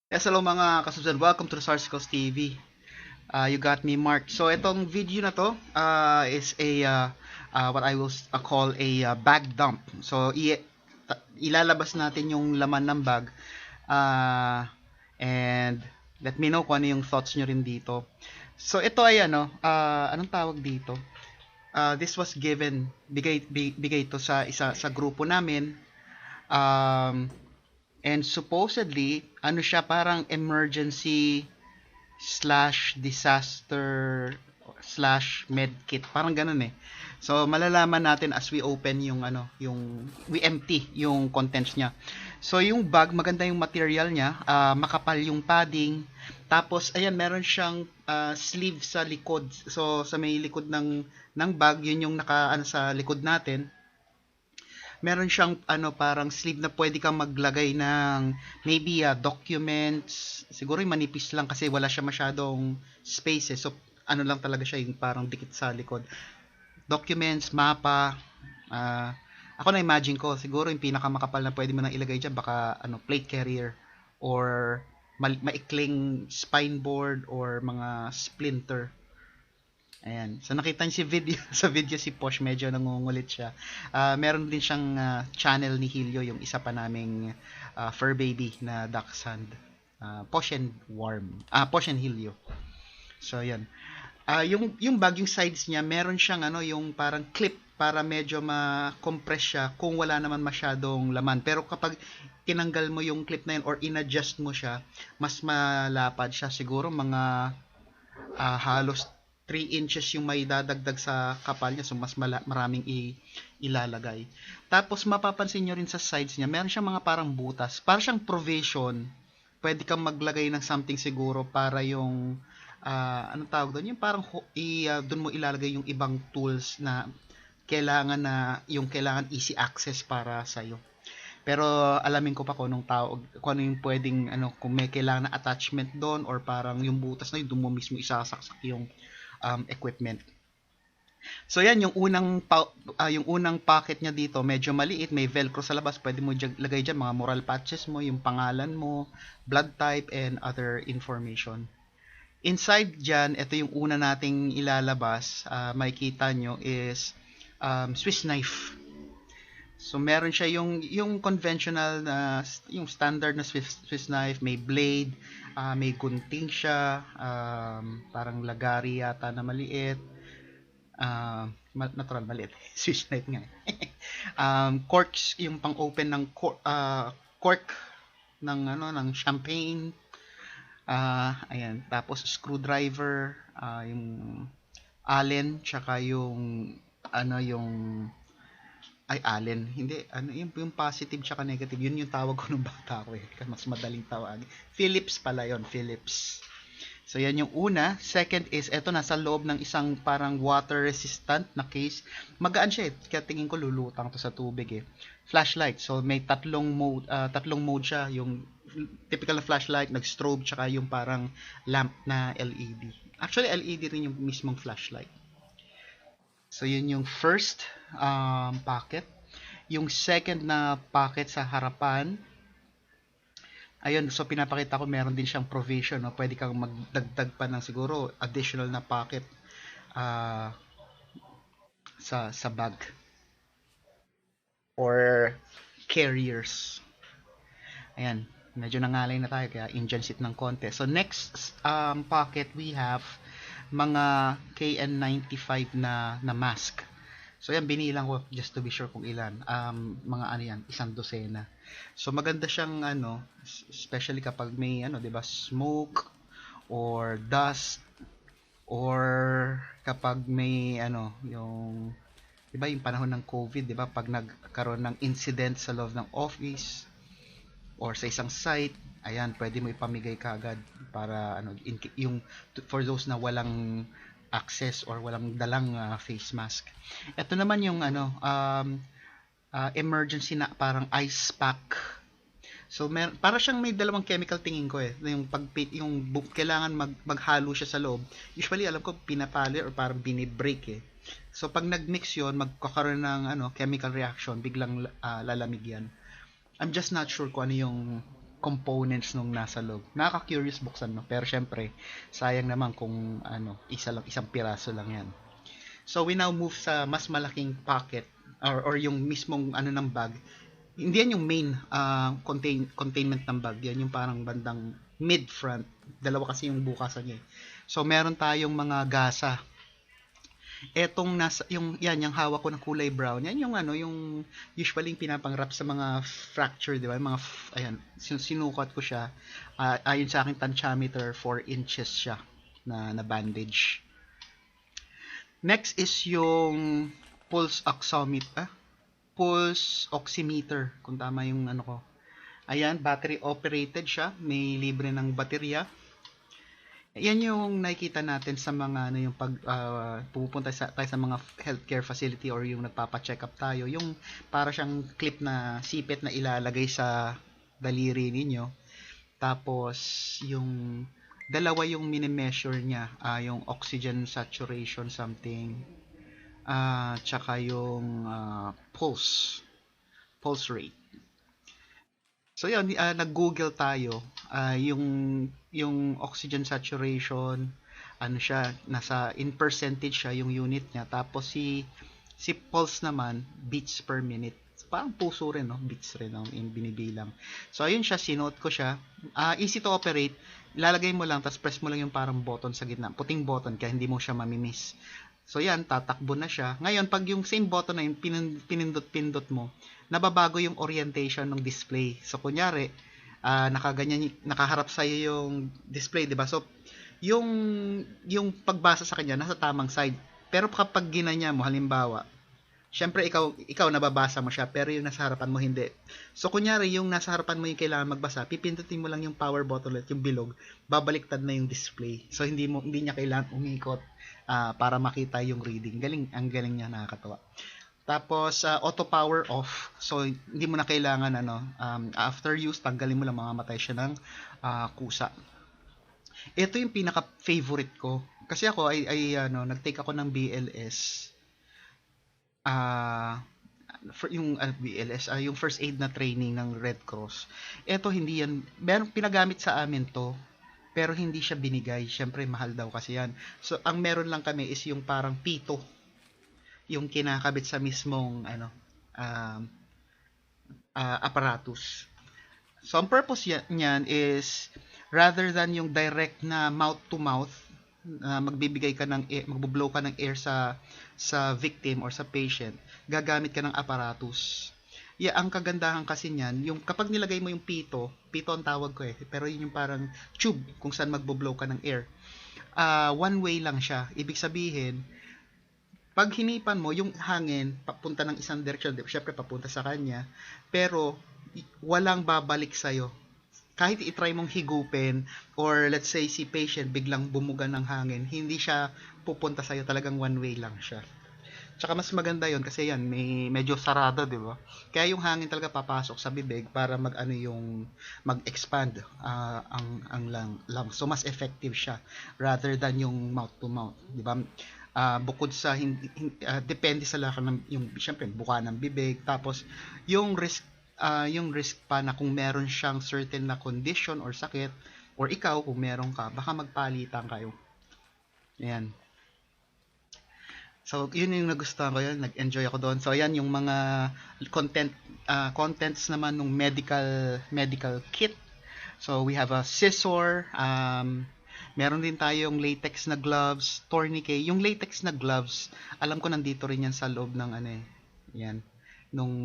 Yes, hello mga kasusan. Welcome to the Sarsicles TV. You got me, Mark. So, itong video na to is what I will call a bag dump. So, ilalabas natin yung laman ng bag and let me know kung ano yung thoughts nyo rin dito. So, ito ay anong tawag dito? This was given, bigay to sa sa grupo namin. Um, and supposedly, ano siya, parang emergency slash disaster slash medkit. Parang ganun eh. So, malalaman natin as we open we empty yung contents niya. So, yung bag, maganda yung material niya. Makapal yung padding. Tapos, ayan, meron siyang sleeve sa likod. So, sa may likod ng bag, yun yung sa likod natin. Meron siyang parang sleeve na pwede kang maglagay ng maybe documents. Siguro yung manipis lang kasi wala siya masyadong space eh. So ano lang talaga siya yung parang dikit sa likod. Documents, mapa. ah Ako na imagine ko siguro yung pinakamakapal na pwede mo nang ilagay diyan baka plate carrier or maikling spine board or mga splinter. Ayan. So nakita niyo si video sa video si Posh medyo nangungulit siya. Meron din siyang channel ni Hilyo yung isa pa naming fur baby na dachshund. Posh and Warm. Posh and Hilyo. So ayan. Yung bag yung sides niya meron siyang yung parang clip para medyo ma-compress siya kung wala naman masyadong laman. Pero kapag tinanggal mo yung clip na yun or inadjust mo siya, mas malapad siya siguro mga halos 3 inches yung may dadagdag sa kapal niya so mas maraming ilalagay. Tapos mapapansin nyo rin sa sides niya, meron siyang mga parang butas. Para siyang provision. Pwede kang maglagay ng something siguro para yung anong tawag doon? Yung parang doon mo ilalagay yung ibang tools na kailangan easy access para sa iyo. Pero alamin ko pa kung ano yung pwedeng kung may kailangan na attachment doon or parang yung butas na yun doon mo mismo isasaksak yung equipment. So yan yung unang pocket niya dito, medyo maliit, may velcro sa labas, pwede mo lagay diyan mga moral patches mo, yung pangalan mo, blood type and other information. Inside diyan, ito yung una nating ilalabas, makikita nyo is Swiss knife. So meron siya yung conventional na yung standard na Swiss knife, may blade, may gunting siya, parang lagari yata na maliit. Natural maliit. Swiss knife nga. Corks yung pang-open ng cork ng ng champagne. Ayan, tapos screwdriver, yung allen tsaka yung yung ay, Allen. Hindi, yung positive tsaka negative, yun yung tawag ko nung bata ko eh. Mas madaling tawag. Philips pala yon, Philips. So, yan yung una. Second is, eto nasa loob ng isang parang water resistant na case. Magaan siya eh. Kaya tingin ko lulutang to sa tubig eh. Flashlight. So, may tatlong mode siya. Yung typical na flashlight, nag-strobe, tsaka yung parang lamp na LED. Actually, LED rin yung mismong flashlight. So, yun yung first pocket. Yung second na pocket sa harapan, ayun, so pinapakita ko meron din siyang provision. No? Pwede kang magdagdag pa ng siguro additional na pocket uh, sa bag or carriers. Ayan, medyo nangalay na tayo kaya engine seat ng konti. So next pocket we have mga KN95 na mask. So yan binilang ko just to be sure kung ilan. Mga yan, isang dosena. So maganda siyang especially kapag may 'di ba, smoke or dust or kapag may yung 'di ba yung panahon ng COVID, 'di ba, pag nagkaroon ng incident sa loob ng office or sa isang site, ayan, pwede mo ipamigay kaagad para yung for those na walang access or walang dalang face mask. Ito naman yung emergency na parang ice pack. So para siyang may dalawang chemical tingin ko eh. Yung kailangan maghalo siya sa loob. Usually alam ko pinapali or parang binibreak eh. So pag nagmix 'yon, magkakaroon ng chemical reaction, biglang lalamig 'yan. I'm just not sure kung ano yung components nung nasa loob. Nakaka-curious buksan, no? Pero syempre, sayang naman kung isang piraso lang yan. So we now move sa mas malaking pocket or yung mismong ng bag. Hindi yan yung main containment ng bag. Yan yung parang bandang mid-front. Dalawa kasi yung bukasan niya. So meron tayong mga gasa. Etong yung hawak ko ng kulay brown, yan yung yung usually pinapangrap sa mga fracture, di ba? Mga ayan, sinukat ko siya. Ayon sa aking tensiometer, 4 inches siya na bandage. Next is yung pulse oximeter, kung tama yung ko. Ayan, battery operated siya, may libre ng baterya. Yan yung nakikita natin sa mga yung pag pupunta tayo sa mga healthcare facility or yung nagpapa-check up tayo, yung para siyang clip na sipit na ilalagay sa daliri ninyo. Tapos yung dalawa yung mini-measure niya, yung oxygen saturation something, tsaka yung pulse rate. So yun, nag-Google tayo, yung oxygen saturation, siya, nasa in percentage siya yung unit niya. Tapos si pulse naman, beats per minute. Parang puso rin, no? Beats rin yung binibilang. So ayun siya, sinuot ko siya. Easy to operate. Ilalagay mo lang, tapos press mo lang yung parang button sa gitna. Puting button, kaya hindi mo siya mamimiss. So yan, tatakbo na siya. Ngayon, pag yung same button na yung pinindot-pindot mo, nababago yung orientation ng display. So kunyari, nakaharap sa iyo yung display, 'di ba? So yung pagbasa sa kanya nasa tamang side. Pero kapag ginanya mo, halimbawa, syempre ikaw nababasa mo siya, pero yung nasa harapan mo hindi. So kunyari yung nasa harapan mo yung kailangan magbasa, pipindutin mo lang yung power button ulit, yung bilog, babaliktad na yung display. So hindi niya kailangan umikot para makita yung reading. Ang galing niya, nakakatawa. Tapos auto power off. So hindi mo na kailangan after use tanggalin mo lang, mamamatay siya ng kusa. Ito yung pinaka favorite ko kasi ako ay nag-take ako ng BLS. Yung first aid na training ng Red Cross. Ito hindi yan, meron pinagamit sa amin to, pero hindi siya binigay. Syempre mahal daw kasi yan. So ang meron lang kami is yung parang pito, yung kinakabit sa mismong apparatus. So ang purpose niyan is rather than yung direct na mouth to mouth, magbibigay ka ng air, magbublow ka ng air sa victim or sa patient, gagamit ka ng apparatus. Ang kagandahan kasi niyan, yung kapag nilagay mo yung pito ang tawag ko pero yun yung parang tube kung saan magbublow ka ng air. One way lang siya. Ibig sabihin, pag hinipan mo, yung hangin papunta ng isang direksyon, syempre papunta sa kanya, pero walang babalik sa'yo. Kahit i-try mong higupin, or let's say si patient biglang bumuga ng hangin, hindi siya pupunta sa'yo, talagang one way lang siya. Tsaka mas maganda yon kasi yan, medyo sarado, di ba? Kaya yung hangin talaga papasok sa bibig para mag-expand ang lung. So mas effective siya rather than yung mouth to mouth, di ba? Bukod sa depende sa laki ng yung syempre buka ng bibig, tapos yung risk pa na kung meron siyang certain na condition or sakit, or ikaw kung meron ka, baka magpalitan kayo. Ayan. So yun yung nagustuhan ko, yun, nag-enjoy ako doon. So ayan yung mga contents naman ng medical kit. So we have a scissor, meron din tayong latex na gloves, tourniquet. Yung latex na gloves, alam ko nandito rin yan sa loob ng yan, nung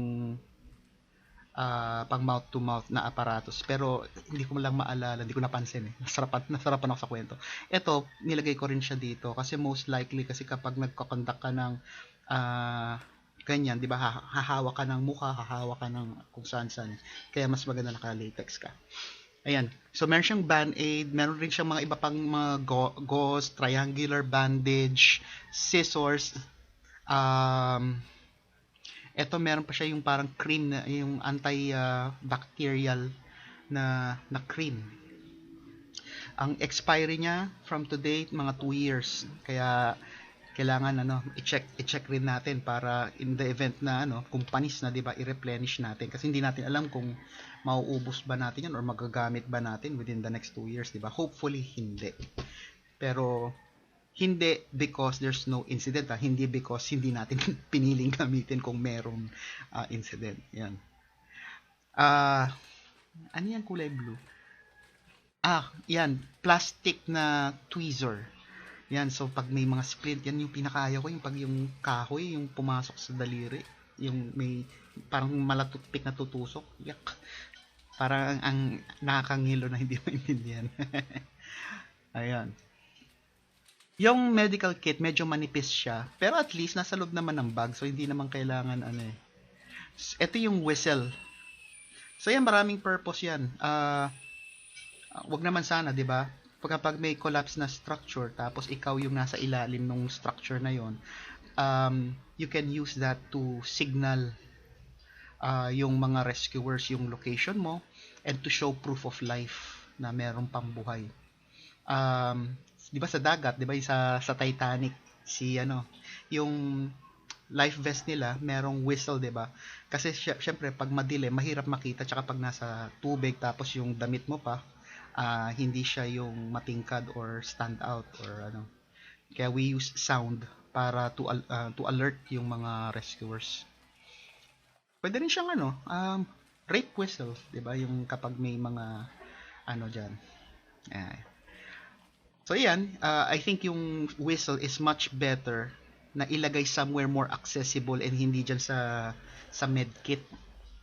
pang mouth to mouth na aparatos. Pero hindi ko lang maalala, hindi ko napansin Nasarapan ako sa kwento. Ito, nilagay ko rin siya dito kasi most likely kasi kapag nagko-conduct ka ng ganyan, 'di ba? Hahawak ka ng mukha, hahawak ka ng kung saan-saan. Kaya mas maganda naka-latex ka. Ayan. So, meron siyang band-aid. Meron rin siyang mga iba pang mga gauze, triangular bandage, scissors. Ito, meron pa siya yung parang cream, na yung anti-bacterial na cream. Ang expiry niya from today, mga 2 years. Kaya, kailangan i-check rin natin para in the event na kung panis na, 'di ba, i-replenish natin kasi hindi natin alam kung mauubos ba natin yan or magagamit ba natin within the next 2 years, di ba? Hopefully, hindi. Pero, hindi because there's no incident. Hindi because hindi natin piniling gamitin kung merong incident. Yan. Ano yan kulay blue? Yan. Plastic na tweezer. Yan. So, pag may mga splint, yan yung pinakaayaw ko. Yung pag yung kahoy, yung pumasok sa daliri. Yung may parang malatutpik na tutusok. Yak. Parang ang nakakangilo na hindi maintindihan. Ayan. Yung medical kit, medyo manipis siya. Pero at least, nasa loob naman ng bag. So, hindi naman kailangan, Ito yung whistle. So, yan, maraming purpose yan. Wag naman sana, di ba? Pag may collapse na structure, tapos ikaw yung nasa ilalim ng structure na yon, you can use that to signal yung mga rescuers yung location mo and to show proof of life na meron pang buhay. 'Di ba sa dagat, 'di ba sa Titanic, yung life vest nila, merong whistle, 'di ba? Kasi syempre pag madilim, mahirap makita, tsaka pag nasa tubig tapos yung damit mo pa, hindi siya yung matingkad or stand out or ano. Kaya we use sound para to alert yung mga rescuers. Pwede rin siyang rape whistle, 'di ba? Yung kapag may mga diyan. So yan, I think yung whistle is much better na ilagay somewhere more accessible and hindi dyan sa medkit.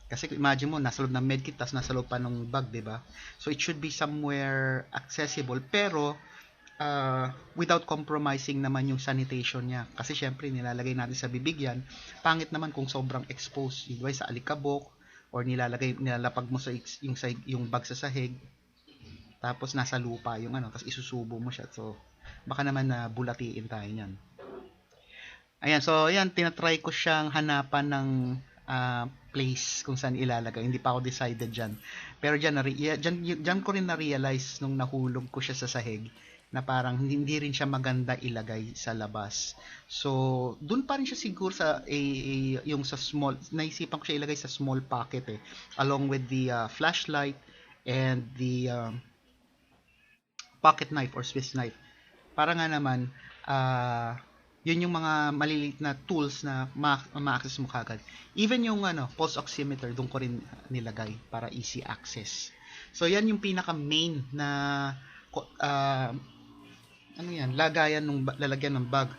Kasi imagine mo, nasa loob ng medkit tapos nasa loob pa ng bag, diba? So it should be somewhere accessible pero without compromising naman yung sanitation niya. Kasi syempre nilalagay natin sa bibig yan, pangit naman kung sobrang exposed, diba? Sa alikabok or nilalapag mo sa yung bag sa sahig. Tapos nasa lupa yung tapos isusubo mo siya. So, baka naman na bulatiin tayo niyan. Ayan, so ayan, tinatry ko siyang hanapan ng place kung saan ilalagay. Hindi pa ako decided dyan. Pero dyan ko rin na-realize nung nahulog ko siya sa sahig na parang hindi rin siya maganda ilagay sa labas. So, dun pa rin siya siguro sa yung sa small, naisipan ko siya ilagay sa small pocket along with the flashlight and the pocket knife or Swiss knife. Para nga naman, yun yung mga maliliit na tools na ma-access mo kagad. Even yung pulse oximeter, doon ko rin nilagay para easy access. So, yan yung pinaka-main na lagayan lalagyan ng bag.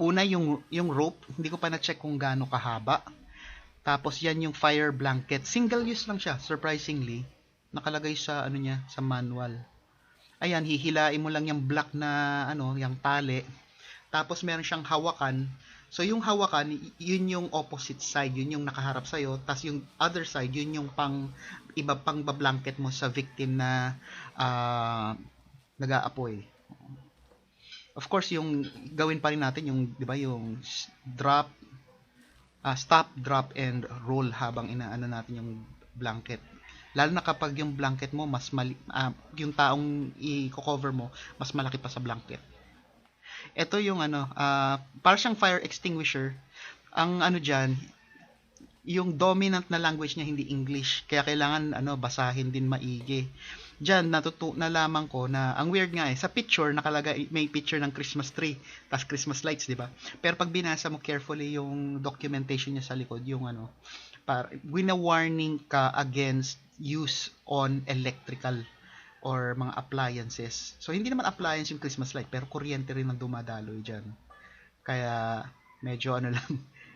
Una, yung rope, hindi ko pa na-check kung gaano kahaba. Tapos, yan yung fire blanket. Single use lang siya, surprisingly. Nakalagay sa sa manual. Ayan, hihilain mo lang yung black na yung tali. Tapos meron siyang hawakan. So yung hawakan, yun yung opposite side, yun yung nakaharap sa iyo. Tapos yung other side, yun yung iba pang blanket mo sa victim na nag-aapoy. Of course, yung gawin pa rin natin yung 'di ba yung stop, drop and roll habang inaano natin yung blanket. Lalo na kapag yung blanket mo yung taong i-cover mo mas malaki pa sa blanket. Ito yung para siyang fire extinguisher. Ang diyan, yung dominant na language niya hindi English, kaya kailangan basahin din maigi. Diyan nalaman ko na ang weird nga sa picture nakalagay, may picture ng Christmas tree, tas Christmas lights, 'di ba? Pero pag binasa mo carefully yung documentation niya sa likod, yung para wina-warning ka against use on electrical or mga appliances. So, hindi naman appliance yung Christmas light, pero kuryente rin ang dumadaloy dyan. Kaya, medyo lang,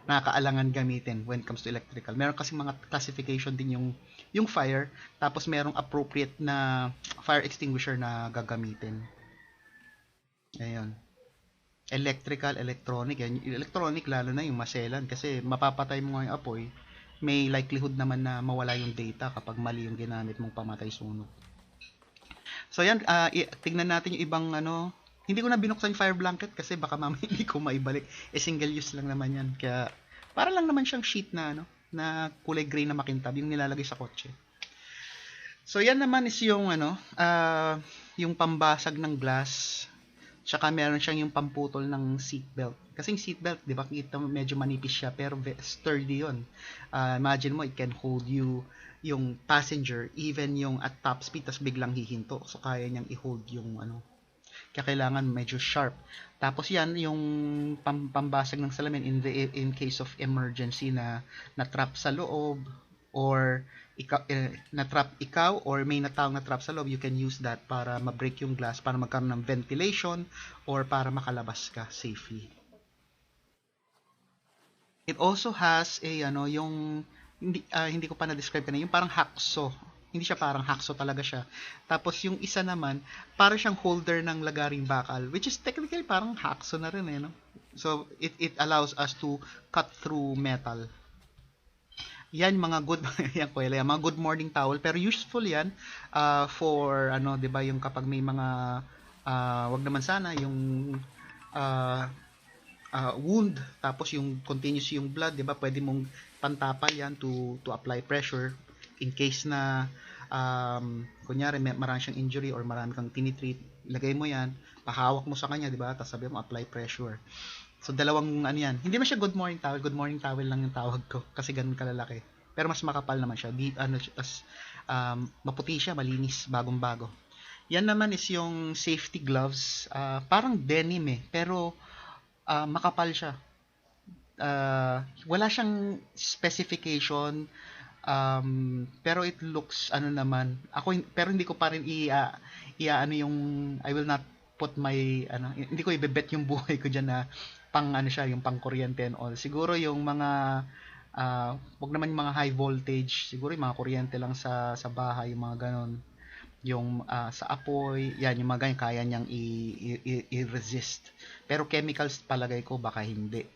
nakakaalangan gamitin when it comes to electrical. Meron kasi mga classification din yung fire, tapos merong appropriate na fire extinguisher na gagamitin. Ayun. Electrical, electronic. Yan. Electronic, lalo na yung maselan, kasi mapapatay mo nga yung apoy, may likelihood naman na mawala yung data kapag mali yung ginamit mong pamatay sunog. So yan, tignan natin yung ibang hindi ko na binuksan yung fire blanket kasi baka mamaya hindi ko maibalik. Single use lang naman yan. Kaya para lang naman siyang sheet na na kulay gray na makintab yung nilalagay sa kotse. So yan naman is yung yung pambasag ng glass. Tsaka meron siyang yung pamputol ng seatbelt. Kasi yung seatbelt, di ba, kita mo medyo manipis siya, pero sturdy yun. Imagine mo, it can hold you, yung passenger, even yung at top speed, tas biglang hihinto. So, kaya niyang i-hold yung ano. Kaya kailangan medyo sharp. Tapos yan, yung pambasag ng salamin in case of emergency na na-trap sa loob, or na-trap ikaw, or may nataong na-trap sa loob, you can use that para ma-break yung glass, para magkaroon ng ventilation, or para makalabas ka safely. It also has yung hindi ko pa na-describe kanina, yung parang hacksaw. Hindi siya parang hacksaw, talaga siya. Tapos yung isa naman, para siyang holder ng lagaring bakal, which is technically parang hacksaw na rin no? So it allows us to cut through metal. Yan mga good yan ko mga good morning towel, pero useful yan for 'di ba, yung kapag may mga wag naman sana yung wound, tapos yung continuous yung blood, 'di ba? Pwede mong pantapal yan to apply pressure in case na kunyari marami siyang injury or marami kang tinitreat, lagay mo yan, pahawak mo sa kanya, 'di ba? Tapos sabi mo apply pressure. So, dalawang yan. Hindi man siya good morning towel lang yung tawag ko kasi ganun kalalaki. Pero mas makapal naman siya. Maputi siya, malinis, bagong-bago. Yan naman is yung safety gloves. Parang denim pero makapal siya. Wala siyang specification, pero it looks naman. Pero hindi ko pa rin yung I will not put my hindi ko ibebet yung buhay ko diyan na siya, yung pang kuryente and all. Siguro yung mga wag naman yung mga high voltage, siguro yung mga kuryente lang sa bahay, yung mga ganon. Yung sa apoy, yan yung mga ganyan kaya niyang i-resist. Pero chemicals palagay ko baka hindi.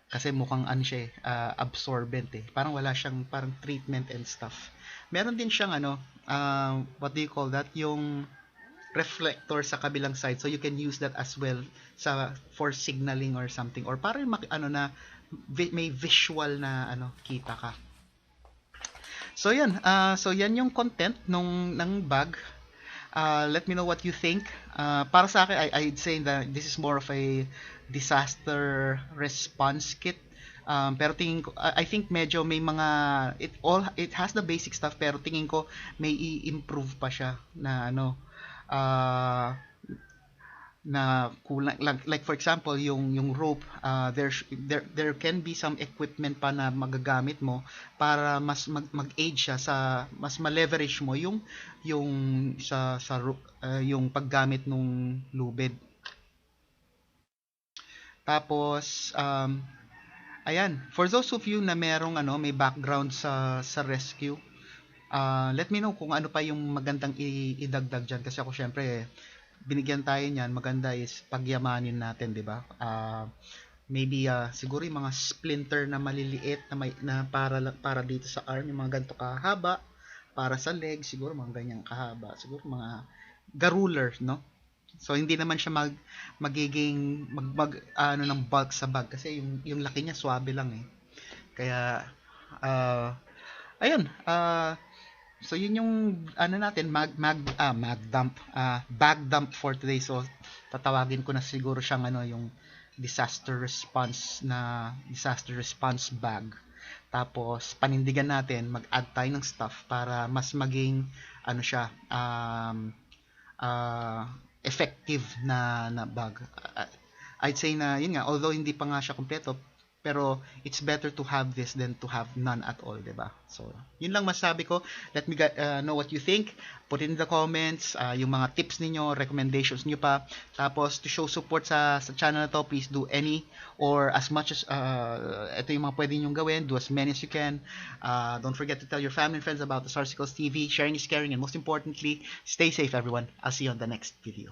Kasi mukhang siya absorbent Parang wala siyang parang treatment and stuff. Meron din siyang what do you call that? Yung reflector sa kabilang side, so you can use that as well for signaling or something, or para na may visual na kita ka. So yan yung content ng bag. Let me know what you think. Para sa akin, I'd say that this is more of a disaster response kit. Pero tingin ko, I think medyo may mga it has the basic stuff, pero tingin ko may i-improve pa siya na na kulang, like for example yung rope, there can be some equipment pa na magagamit mo para mas mag-aid siya sa mas ma-leverage mo yung yung paggamit ng lubid. Tapos ayan, for those of you na merong may background sa rescue, let me know kung ano pa yung magandang idagdag dyan, kasi ako syempre binigyan tayo niyan, maganda is pagyamanin natin, di ba? Maybe siguro yung mga splinter na maliliit na para dito sa arm, yung mga ganito kahaba, para sa leg siguro mga ganyang kahaba, siguro mga garuler, no? So hindi naman siya magiging ng bulk sa bag, kasi yung laki niya swabe lang Kaya ayun, so yun yung natin bag dump for today. So tatawagin ko na siguro siyang yung disaster response bag. Tapos panindigan natin, mag-add tayo ng stuff para mas maging siya effective na bag. I'd say na yun nga, although hindi pa nga siya kompleto, pero it's better to have this than to have none at all, diba? So, yun lang masabi ko. Let me know what you think. Put in the comments yung mga tips ninyo, recommendations nyo pa. Tapos, to show support sa channel na to, please do any or as much as ito yung mga pwede nyong gawin. Do as many as you can. Don't forget to tell your family and friends about the Sarsicles TV. Sharing is caring, and most importantly, stay safe, everyone. I'll see you on the next video.